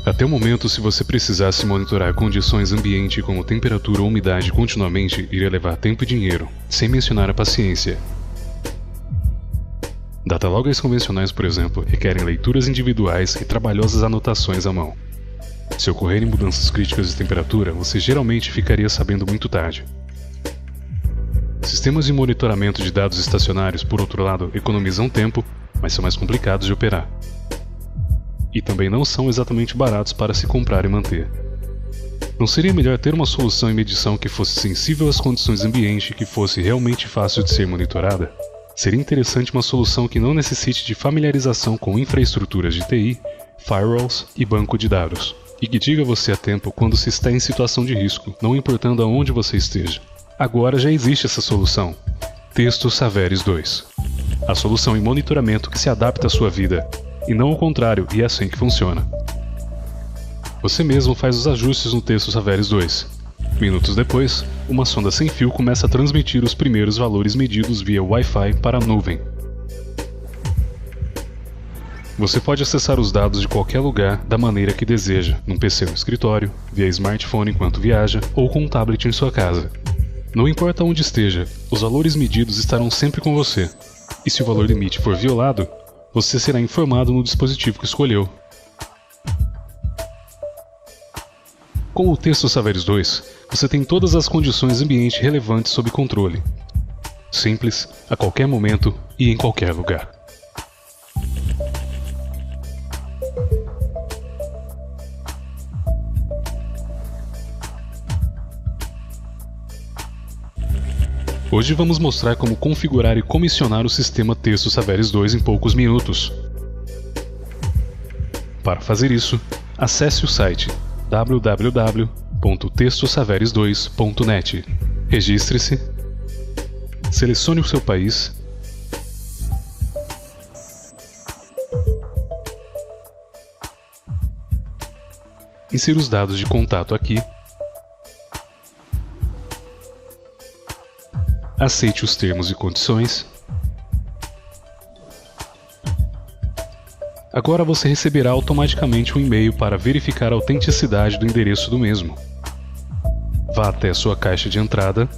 Até o momento, se você precisasse monitorar condições ambiente como temperatura ou umidade continuamente, iria levar tempo e dinheiro, sem mencionar a paciência. Dataloggers convencionais, por exemplo, requerem leituras individuais e trabalhosas anotações à mão. Se ocorrerem mudanças críticas de temperatura, você geralmente ficaria sabendo muito tarde. Sistemas de monitoramento de dados estacionários, por outro lado, economizam tempo, mas são mais complicados de operar. E também não são exatamente baratos para se comprar e manter. Não seria melhor ter uma solução em medição que fosse sensível às condições ambiente e que fosse realmente fácil de ser monitorada? Seria interessante uma solução que não necessite de familiarização com infraestruturas de TI, firewalls e banco de dados, e que diga a você a tempo quando se está em situação de risco, não importando aonde você esteja. Agora já existe essa solução, Texto Saveris 2. A solução em monitoramento que se adapta à sua vida, e não ao contrário, e é assim que funciona. Você mesmo faz os ajustes no Texto Saveris 2. Minutos depois, uma sonda sem fio começa a transmitir os primeiros valores medidos via Wi-Fi para a nuvem. Você pode acessar os dados de qualquer lugar da maneira que deseja, num PC no escritório, via smartphone enquanto viaja ou com um tablet em sua casa. Não importa onde esteja, os valores medidos estarão sempre com você, e se o valor limite for violado, você será informado no dispositivo que escolheu. Com o Texto Saveris 2, você tem todas as condições ambiente relevantes sob controle. Simples, a qualquer momento e em qualquer lugar. Hoje vamos mostrar como configurar e comissionar o sistema Texto Saveris 2 em poucos minutos. Para fazer isso, acesse o site www.textosaveris2.net. Registre-se, selecione o seu país, insira os dados de contato aqui, aceite os termos e condições. Agora você receberá automaticamente um e-mail para verificar a autenticidade do endereço do mesmo. Vá até sua caixa de entrada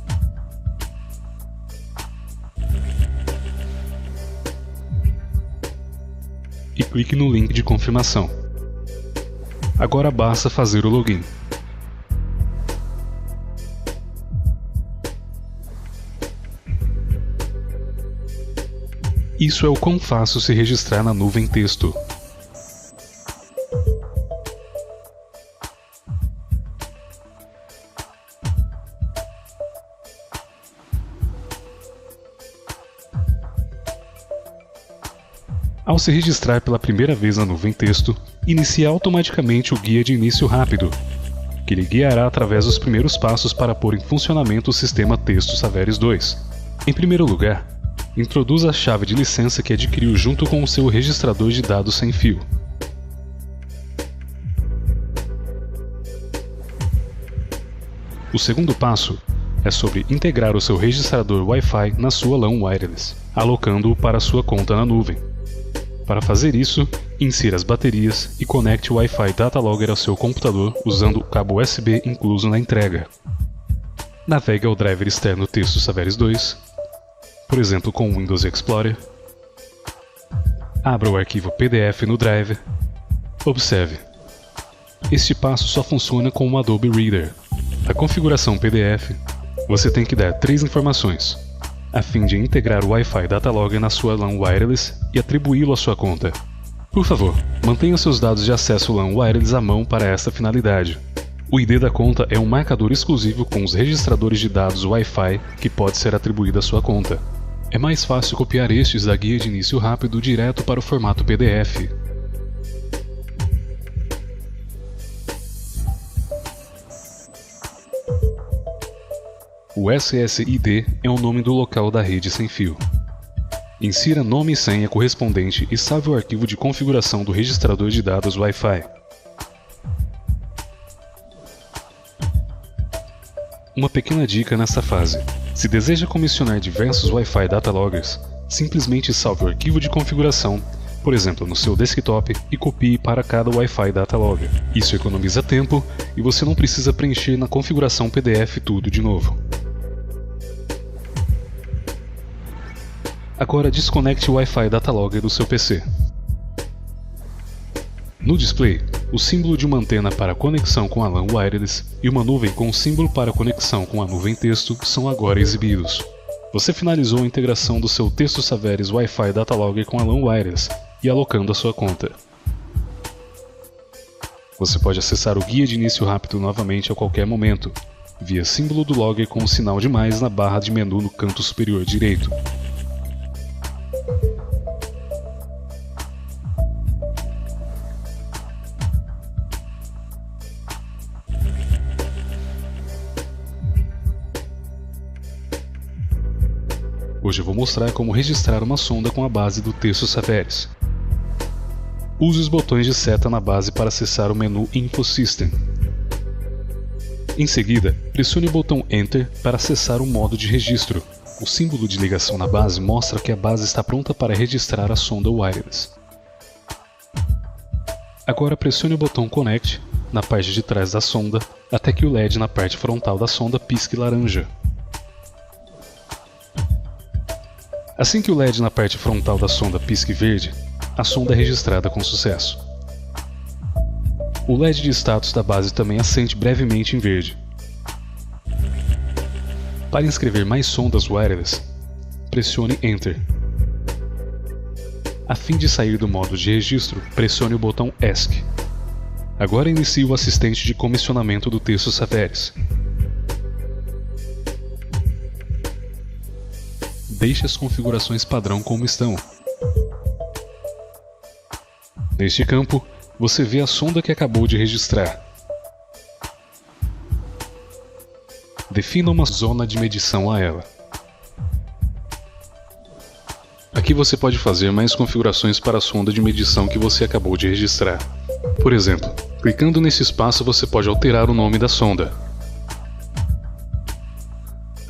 e clique no link de confirmação. Agora basta fazer o login. Isso é o quão fácil se registrar na nuvem texto. Ao se registrar pela primeira vez na nuvem texto, inicie automaticamente o guia de início rápido, que lhe guiará através dos primeiros passos para pôr em funcionamento o sistema Texto Saveris 2. Em primeiro lugar, introduza a chave de licença que adquiriu junto com o seu registrador de dados sem fio. O segundo passo é sobre integrar o seu registrador Wi-Fi na sua LAN wireless, alocando-o para a sua conta na nuvem. Para fazer isso, insira as baterias e conecte o Wi-Fi Datalogger ao seu computador usando o cabo USB incluso na entrega. Navegue ao driver externo Texto Saveris 2, por exemplo com o Windows Explorer. Abra o arquivo PDF no driver. Observe. Este passo só funciona com o Adobe Reader. Na configuração PDF, você tem que dar 3 informações, a fim de integrar o Wi-Fi Datalogger na sua LAN wireless e atribuí-lo à sua conta. Por favor, mantenha seus dados de acesso LAN wireless à mão para esta finalidade. O ID da conta é um marcador exclusivo com os registradores de dados Wi-Fi que pode ser atribuído à sua conta. É mais fácil copiar estes da guia de início rápido direto para o formato PDF. O SSID é o nome do local da rede sem fio. Insira nome e senha correspondente e salve o arquivo de configuração do registrador de dados Wi-Fi. Uma pequena dica nessa fase: se deseja comissionar diversos Wi-Fi Dataloggers, simplesmente salve o arquivo de configuração, por exemplo no seu desktop, e copie para cada Wi-Fi Data Logger. Isso economiza tempo e você não precisa preencher na configuração PDF tudo de novo. Agora desconecte o Wi-Fi Data Logger do seu PC. No display, o símbolo de uma antena para conexão com a LAN wireless e uma nuvem com o símbolo para conexão com a nuvem texto são agora exibidos. Você finalizou a integração do seu Texto Saveris Wi-Fi Data Logger com a LAN wireless e alocando a sua conta. Você pode acessar o guia de início rápido novamente a qualquer momento, via símbolo do logger com o sinal de mais na barra de menu no canto superior direito. Hoje eu vou mostrar como registrar uma sonda com a base do Texto Saveris. Use os botões de seta na base para acessar o menu Info System. Em seguida, pressione o botão Enter para acessar o modo de registro. O símbolo de ligação na base mostra que a base está pronta para registrar a sonda wireless. Agora pressione o botão Connect na parte de trás da sonda até que o LED na parte frontal da sonda pisque laranja. Assim que o LED na parte frontal da sonda pisque verde, a sonda é registrada com sucesso. O LED de status da base também acende brevemente em verde. Para inscrever mais sondas wireless, pressione Enter. A fim de sair do modo de registro, pressione o botão ESC. Agora inicie o assistente de comissionamento do Texto Saveris. Deixe as configurações padrão como estão. Neste campo, você vê a sonda que acabou de registrar. Defina uma zona de medição a ela. Aqui você pode fazer mais configurações para a sonda de medição que você acabou de registrar. Por exemplo, clicando nesse espaço você pode alterar o nome da sonda.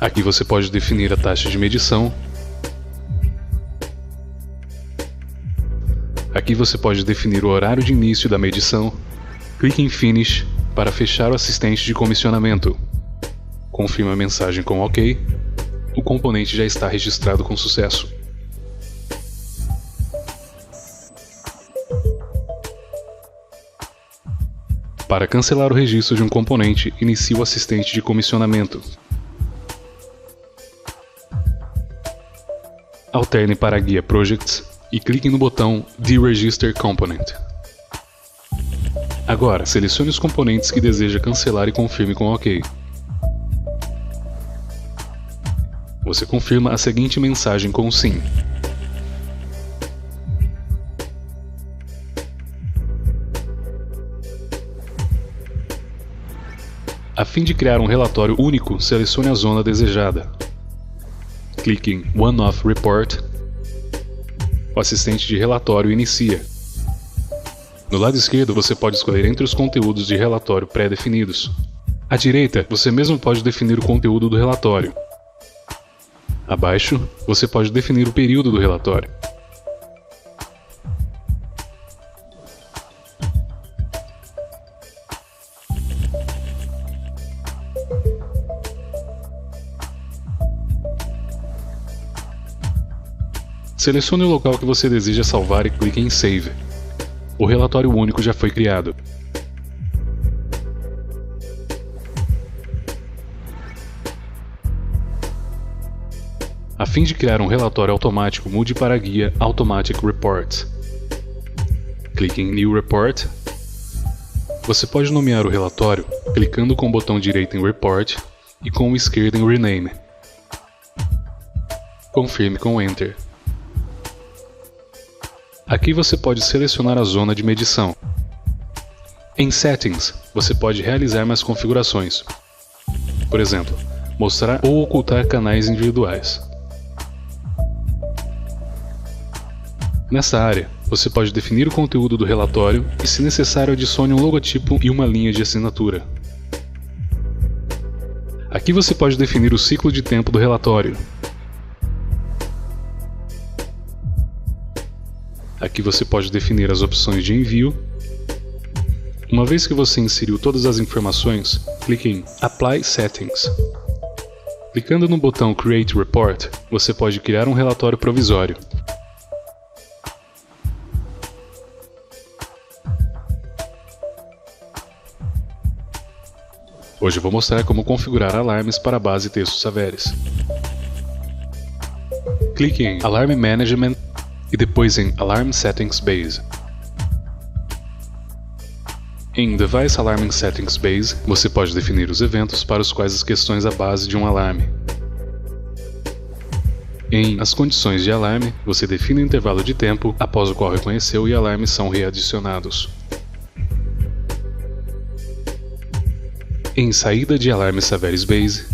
Aqui você pode definir a taxa de medição. Aqui você pode definir o horário de início da medição. Clique em Finish para fechar o assistente de comissionamento. Confirme a mensagem com OK. O componente já está registrado com sucesso. Para cancelar o registro de um componente, inicie o assistente de comissionamento. Alterne para a guia Projects e clique no botão Deregister Component. Agora, selecione os componentes que deseja cancelar e confirme com OK. Você confirma a seguinte mensagem com Sim. A fim de criar um relatório único, selecione a zona desejada. Clique em One-Off Report. O assistente de relatório inicia. No lado esquerdo você pode escolher entre os conteúdos de relatório pré-definidos. À direita, você mesmo pode definir o conteúdo do relatório. Abaixo, você pode definir o período do relatório. Selecione o local que você deseja salvar e clique em Save. O relatório único já foi criado. A fim de criar um relatório automático, mude para a guia Automatic Reports. Clique em New Report. Você pode nomear o relatório clicando com o botão direito em Report e com o esquerdo em Rename. Confirme com Enter. Aqui você pode selecionar a zona de medição. Em Settings, você pode realizar mais configurações. Por exemplo, mostrar ou ocultar canais individuais. Nessa área, você pode definir o conteúdo do relatório e, se necessário, adicione um logotipo e uma linha de assinatura. Aqui você pode definir o ciclo de tempo do relatório. Aqui você pode definir as opções de envio. Uma vez que você inseriu todas as informações, clique em Apply Settings. Clicando no botão Create Report, você pode criar um relatório provisório. Hoje eu vou mostrar como configurar alarmes para a base Texto Saveris. Clique em Alarm Management e depois em Alarm Settings Base. Em Device Alarming Settings Base, você pode definir os eventos para os quais as questões à base de um alarme. Em As condições de alarme, você define o intervalo de tempo após o qual reconheceu e alarmes são readicionados. Em Saída de Alarme Saveris Base,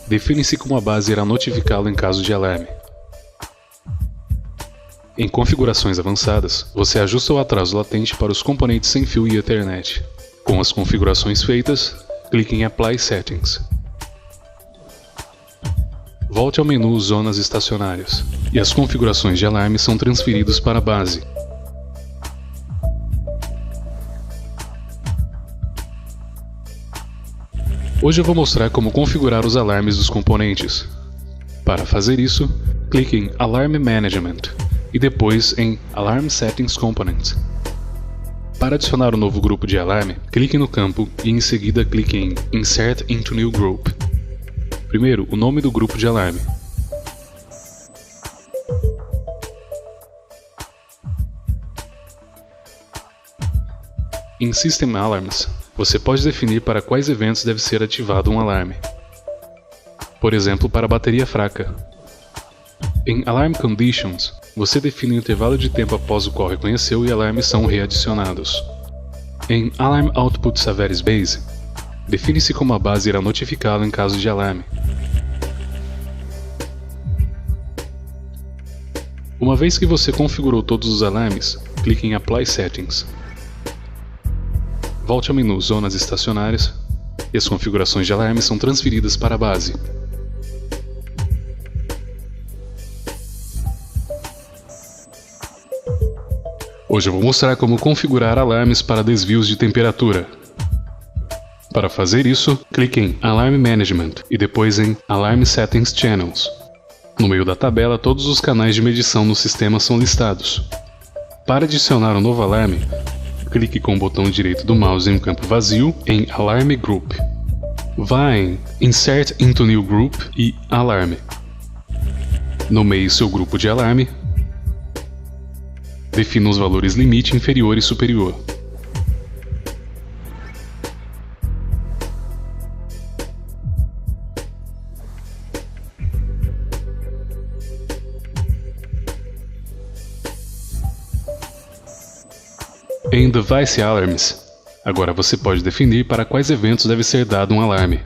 define-se como a base irá notificá-lo em caso de alarme. Em configurações avançadas, você ajusta o atraso latente para os componentes sem fio e Ethernet. Com as configurações feitas, clique em Apply Settings. Volte ao menu Zonas Estacionárias, e as configurações de alarme são transferidas para a base. Hoje eu vou mostrar como configurar os alarmes dos componentes. Para fazer isso, clique em Alarm Management e depois em Alarm Settings Component. Para adicionar um novo grupo de alarme, clique no campo e em seguida clique em Insert into New Group. Primeiro, o nome do grupo de alarme. Em System Alarms, você pode definir para quais eventos deve ser ativado um alarme. Por exemplo, para bateria fraca. Em Alarm Conditions, você define o intervalo de tempo após o qual reconheceu e alarmes são readicionados. Em Alarm Output Saveris Base, define-se como a base irá notificá-lo em caso de alarme. Uma vez que você configurou todos os alarmes, clique em Apply Settings. Volte ao menu Zonas Estacionárias e as configurações de alarme são transferidas para a base. Hoje eu vou mostrar como configurar alarmes para desvios de temperatura. Para fazer isso, clique em Alarm Management e depois em Alarm Settings Channels. No meio da tabela, todos os canais de medição no sistema são listados. Para adicionar um novo alarme, clique com o botão direito do mouse em um campo vazio em Alarm Group. Vá em Insert into New Group e Alarme. Nomeie seu grupo de alarme. Defina os valores limite, inferior e superior. Em Device Alarms, agora você pode definir para quais eventos deve ser dado um alarme.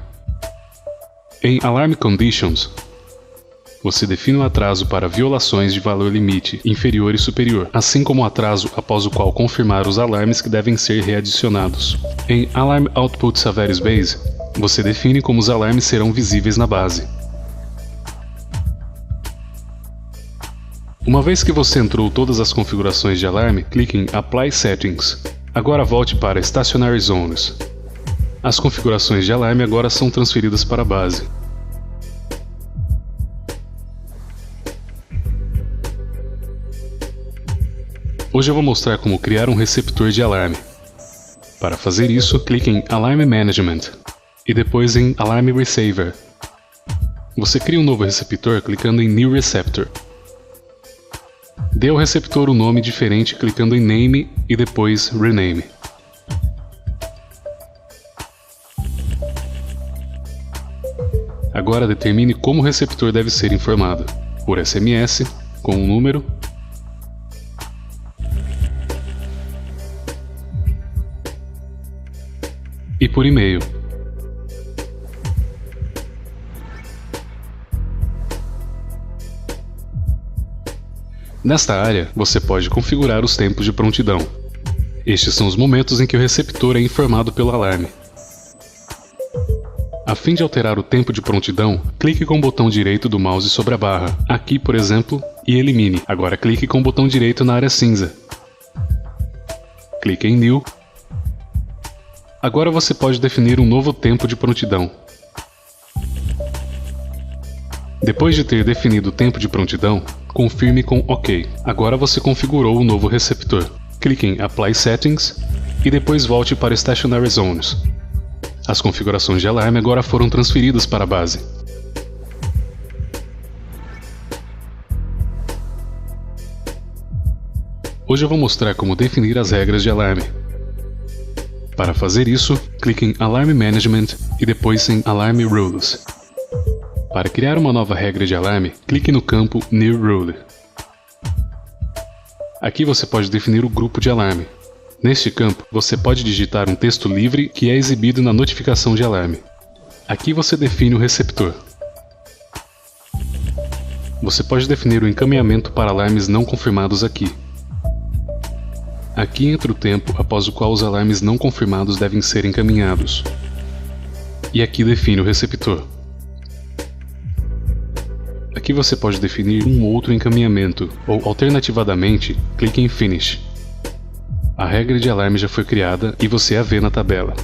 Em Alarm Conditions, você define o atraso para violações de valor limite inferior e superior, assim como o atraso após o qual confirmar os alarmes que devem ser readicionados. Em Alarm Output Saveris Base, você define como os alarmes serão visíveis na base. Uma vez que você entrou todas as configurações de alarme, clique em Apply Settings. Agora volte para Stationary Zones. As configurações de alarme agora são transferidas para a base. Hoje eu vou mostrar como criar um receptor de alarme. Para fazer isso, clique em Alarm Management e depois em Alarm Receiver. Você cria um novo receptor clicando em New Receptor. Dê ao receptor um nome diferente clicando em Name e depois Rename. Agora determine como o receptor deve ser informado, por SMS, com um número, e por e-mail. Nesta área, você pode configurar os tempos de prontidão. Estes são os momentos em que o receptor é informado pelo alarme. A fim de alterar o tempo de prontidão, clique com o botão direito do mouse sobre a barra, aqui por exemplo, e elimine. Agora clique com o botão direito na área cinza. clique em New. Agora você pode definir um novo tempo de prontidão. Depois de ter definido o tempo de prontidão, confirme com OK. Agora você configurou o novo receptor. Clique em Apply Settings e depois volte para Stationary Zones. As configurações de alarme agora foram transferidas para a base. Hoje eu vou mostrar como definir as regras de alarme. Para fazer isso, clique em Alarm Management e depois em Alarm Rules. Para criar uma nova regra de alarme, clique no campo New Rule. Aqui você pode definir o grupo de alarme. Neste campo, você pode digitar um texto livre que é exibido na notificação de alarme. Aqui você define o receptor. Você pode definir o encaminhamento para alarmes não confirmados aqui. Aqui entra o tempo após o qual os alarmes não confirmados devem ser encaminhados. E aqui define o receptor. Aqui você pode definir um outro encaminhamento, ou alternativamente, clique em Finish. A regra de alarme já foi criada e você a vê na tabela.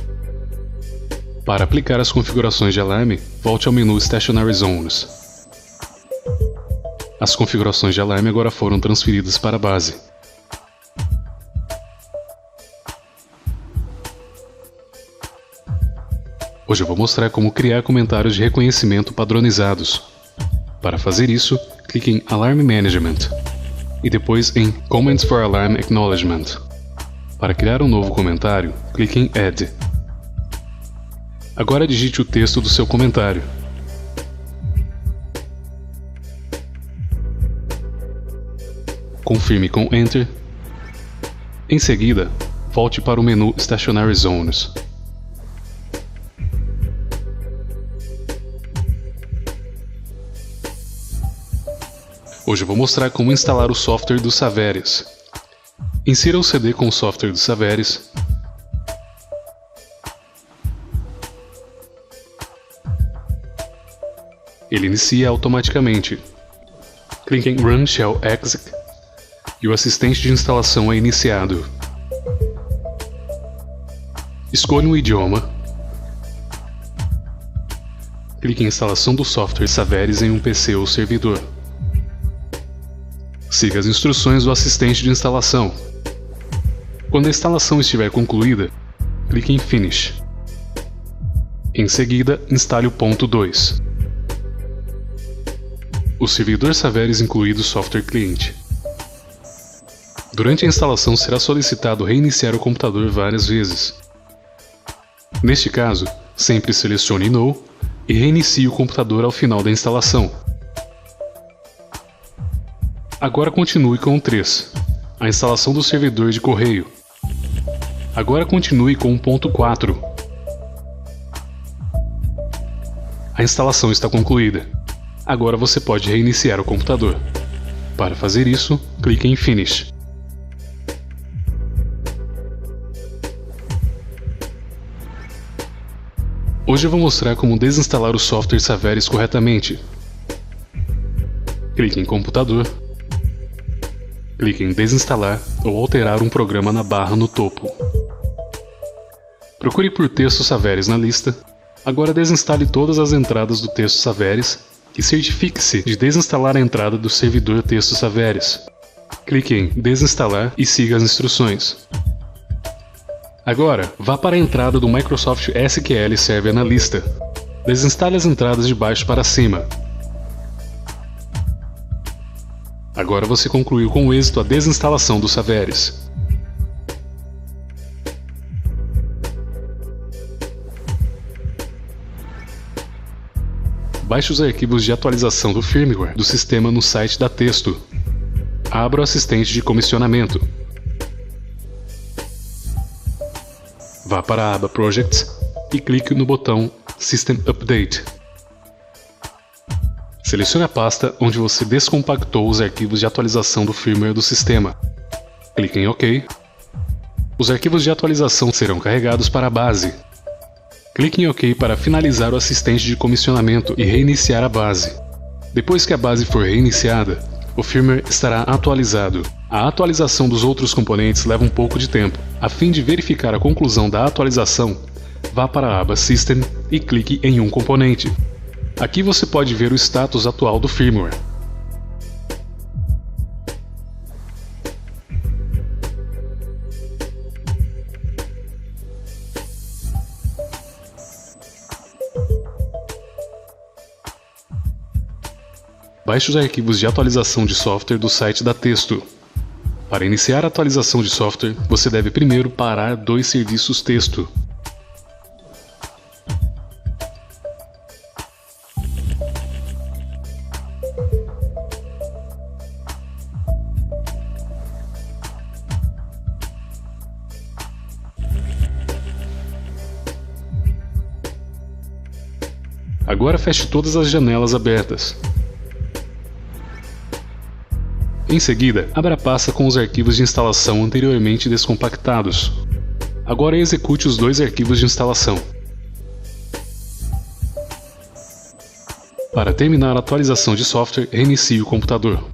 Para aplicar as configurações de alarme, volte ao menu Stationary Zones. As configurações de alarme agora foram transferidas para a base. Hoje eu vou mostrar como criar comentários de reconhecimento padronizados. Para fazer isso, clique em Alarm Management e depois em Comments for Alarm Acknowledgement. Para criar um novo comentário, clique em Add. Agora digite o texto do seu comentário. Confirme com Enter. Em seguida, volte para o menu Stationary Zones. Hoje eu vou mostrar como instalar o software do Saveris. Insira o CD com o software do Saveris. Ele inicia automaticamente. Clique em Run Shell Exec e o assistente de instalação é iniciado. Escolha um idioma. Clique em Instalação do software Saveris em um PC ou servidor. Siga as instruções do assistente de instalação. Quando a instalação estiver concluída, clique em Finish. Em seguida, instale o ponto 2. O servidor Saveris inclui o software cliente. Durante a instalação será solicitado reiniciar o computador várias vezes. Neste caso, sempre selecione No e reinicie o computador ao final da instalação. Agora continue com o 3, a instalação do servidor de correio. Agora continue com o ponto 4. A instalação está concluída. Agora você pode reiniciar o computador. Para fazer isso, clique em Finish. Hoje eu vou mostrar como desinstalar o software Saveris corretamente. Clique em Computador. Clique em Desinstalar ou alterar um programa na barra no topo. Procure por texto Saveris na lista. Agora desinstale todas as entradas do texto Saveris e certifique-se de desinstalar a entrada do servidor texto Saveris. Clique em Desinstalar e siga as instruções. Agora, vá para a entrada do Microsoft SQL Server na lista. Desinstale as entradas de baixo para cima. Agora você concluiu com êxito a desinstalação do Saveris. Baixe os arquivos de atualização do firmware do sistema no site da Testo. Abra o assistente de comissionamento. Vá para a aba Projects e clique no botão System Update. Selecione a pasta onde você descompactou os arquivos de atualização do firmware do sistema. Clique em OK. Os arquivos de atualização serão carregados para a base. Clique em OK para finalizar o assistente de comissionamento e reiniciar a base. Depois que a base for reiniciada, o firmware estará atualizado. A atualização dos outros componentes leva um pouco de tempo. A fim de verificar a conclusão da atualização, vá para a aba System e clique em um componente. Aqui você pode ver o status atual do firmware. Baixe os arquivos de atualização de software do site da Testo. Para iniciar a atualização de software, você deve primeiro parar 2 serviços Testo. Agora feche todas as janelas abertas. Em seguida, abra a pasta com os arquivos de instalação anteriormente descompactados. Agora execute os 2 arquivos de instalação. Para terminar a atualização de software, reinicie o computador.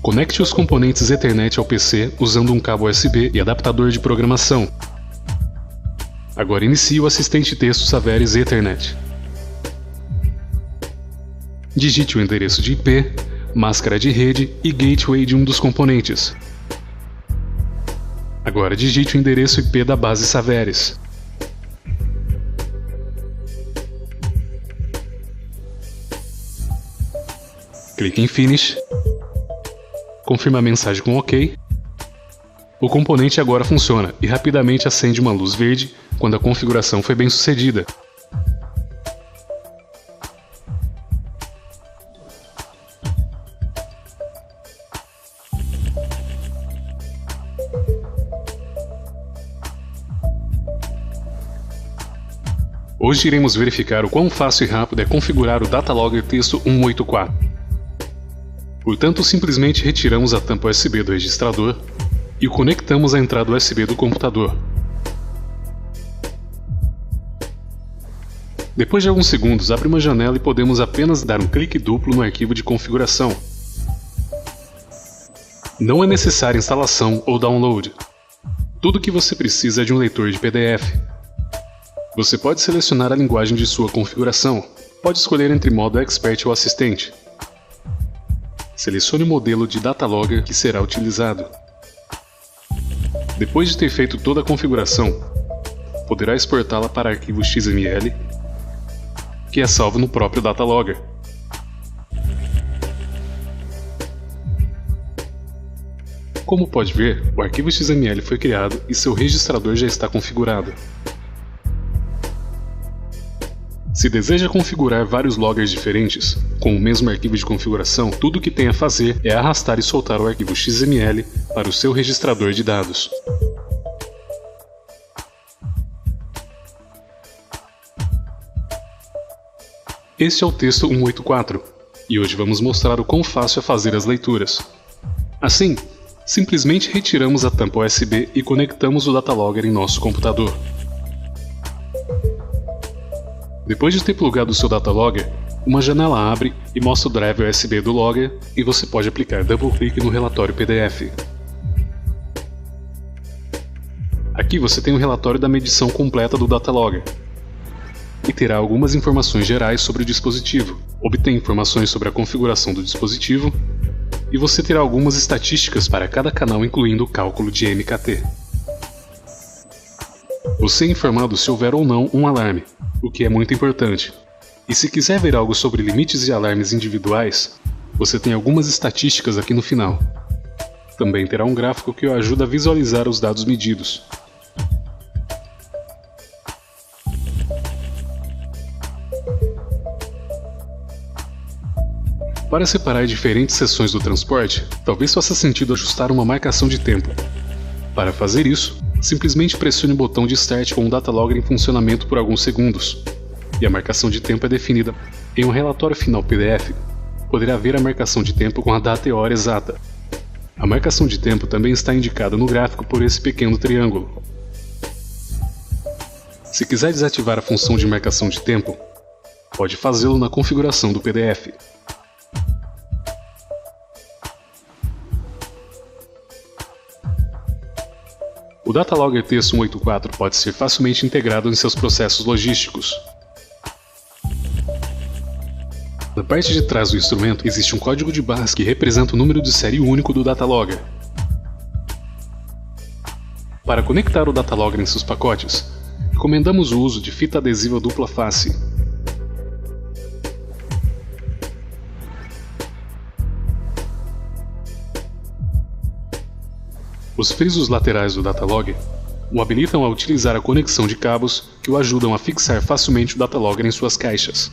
Conecte os componentes Ethernet ao PC usando um cabo USB e adaptador de programação. Agora inicie o assistente texto Saveris Ethernet. Digite o endereço de IP, máscara de rede e gateway de um dos componentes. Agora digite o endereço IP da base Saveris. Clique em Finish. Confirme a mensagem com OK. O componente agora funciona e rapidamente acende uma luz verde quando a configuração foi bem sucedida. Hoje iremos verificar o quão fácil e rápido é configurar o Datalogger Testo 184. Portanto, simplesmente retiramos a tampa USB do registrador e o conectamos à entrada USB do computador. Depois de alguns segundos, abre uma janela e podemos apenas dar um clique duplo no arquivo de configuração. Não é necessária instalação ou download. Tudo o que você precisa é de um leitor de PDF. Você pode selecionar a linguagem de sua configuração. Pode escolher entre modo Expert ou Assistente. Selecione o modelo de Datalogger que será utilizado. Depois de ter feito toda a configuração, poderá exportá-la para arquivo XML, que é salvo no próprio Datalogger. Como pode ver, o arquivo XML foi criado e seu registrador já está configurado. Se deseja configurar vários loggers diferentes, com o mesmo arquivo de configuração, tudo o que tem a fazer é arrastar e soltar o arquivo XML para o seu registrador de dados. Este é o Testo 184, e hoje vamos mostrar o quão fácil é fazer as leituras. Assim, simplesmente retiramos a tampa USB e conectamos o Datalogger em nosso computador. Depois de ter plugado o seu Datalogger, uma janela abre e mostra o drive USB do Logger e você pode aplicar double-clique no relatório PDF. Aqui você tem o relatório da medição completa do Datalogger e terá algumas informações gerais sobre o dispositivo. Obtém informações sobre a configuração do dispositivo e você terá algumas estatísticas para cada canal, incluindo o cálculo de MKT. Você é informado se houver ou não um alarme, o que é muito importante. E se quiser ver algo sobre limites e alarmes individuais, você tem algumas estatísticas aqui no final. Também terá um gráfico que o ajuda a visualizar os dados medidos. Para separar diferentes seções do transporte, talvez faça sentido ajustar uma marcação de tempo. Para fazer isso, simplesmente pressione o botão de Start com o Datalogger em funcionamento por alguns segundos, e a marcação de tempo é definida em um relatório final PDF. Poderá ver a marcação de tempo com a data e hora exata. A marcação de tempo também está indicada no gráfico por esse pequeno triângulo. Se quiser desativar a função de marcação de tempo, pode fazê-lo na configuração do PDF. O Datalogger TS184 pode ser facilmente integrado em seus processos logísticos. Na parte de trás do instrumento existe um código de barras que representa o número de série único do Datalogger. Para conectar o Datalogger em seus pacotes, recomendamos o uso de fita adesiva dupla face. Os frisos laterais do Datalogger o habilitam a utilizar a conexão de cabos que o ajudam a fixar facilmente o Datalogger em suas caixas.